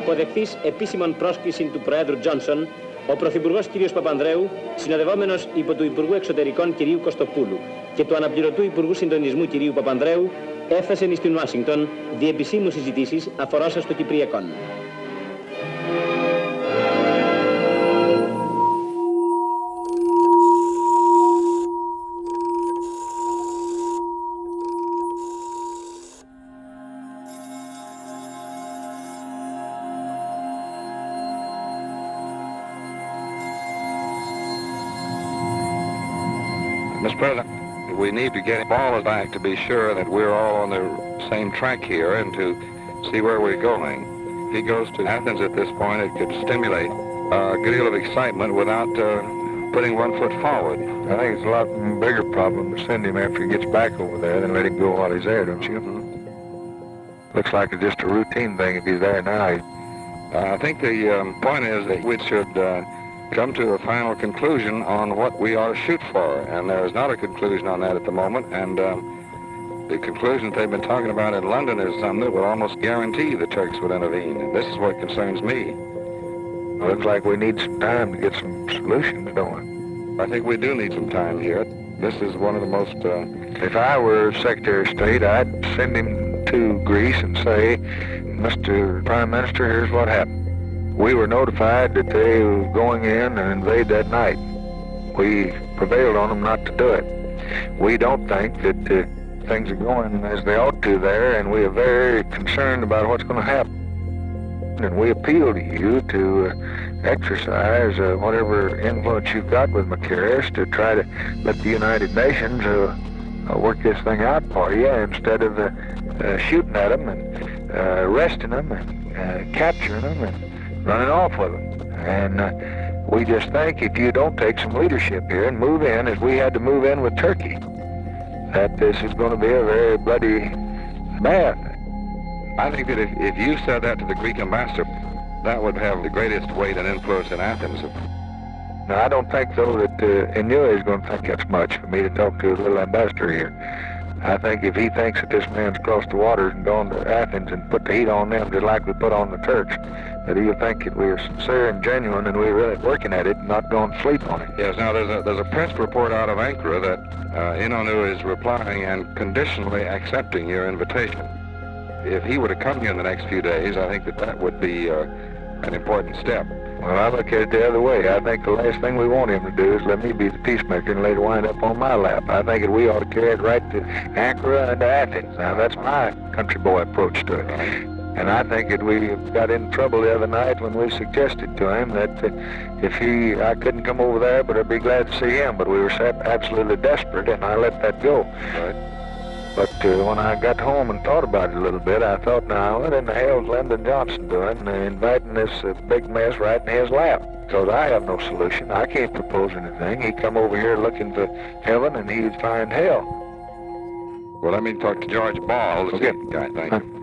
αποδεχθείς επίσημον πρόσκληση του Προέδρου Τζόνσον, ο Πρωθυπουργός κ. Παπανδρέου, συνοδευόμενος υπό του Υπουργού Εξωτερικών κ. Κωστοπούλου και του Αναπληρωτού Υπουργού Συντονισμού κ. Παπανδρέου, έφτασεν στην Ουάσιγκτον δι' επισήμου συζητήσεις αφορώσας στο Κυπριακό. Mr. President, we need to get all back to be sure that we're all on the same track here and to see where we're going. If he goes to Athens at this point, it could stimulate a good deal of excitement without putting one foot forward. I think it's a lot bigger problem to send him after he gets back over there than let him go while he's there, don't you? Looks like it's just a routine thing if he's there now. I think the point is that we should come to a final conclusion on what we ought to shoot for, and there is not a conclusion on that at the moment, and the conclusion they've been talking about in London is something that would almost guarantee the Turks would intervene, and this is what concerns me. Looks like we need some time to get some solutions, don't we? I think we do need some time here. This is one of the most... If I were Secretary of State, I'd send him to Greece and say, Mr. Prime Minister, here's what happened. We were notified that they were going in and invade that night. We prevailed on them not to do it. We don't think that things are going as they ought to there, and we are very concerned about what's going to happen. And we appeal to you to exercise whatever influence you've got with Macaris to try to let the United Nations work this thing out for you instead of shooting at them and arresting them and capturing them and running off with them. And we just think if you don't take some leadership here and move in as we had to move in with Turkey, that this is going to be a very bloody bad. I think that if you said that to the Greek ambassador, that would have the greatest weight and influence in Athens. Now, I don't think, though, that Inuit is going to think that's much for me to talk to a little ambassador here. I think if he thinks that this man's crossed the waters and gone to Athens and put the heat on them just like we put on the Turks, that he'll think that we're sincere and genuine and we're really working at it and not going to sleep on it. Yes, now there's a press report out of Ankara that Inonu is replying and conditionally accepting your invitation. If he were to come here in the next few days, I think that would be an important step. Well, I look at it the other way. I think the last thing we want him to do is let me be the peacemaker and let it wind up on my lap. I think that we ought to carry it right to Ankara and to Athens. Now, that's my country boy approach to it. And I think that we got in trouble the other night when we suggested to him that if I couldn't come over there, but I'd be glad to see him. But we were absolutely desperate, and I let that go. Right. But when I got home and thought about it a little bit, I thought, now, what in the hell's Lyndon Johnson doing, inviting this big mess right in his lap? Because I have no solution. I can't propose anything. He come over here looking for heaven, and he'd find hell. Well, let me talk to George Ball. Okay. Guy, thank you.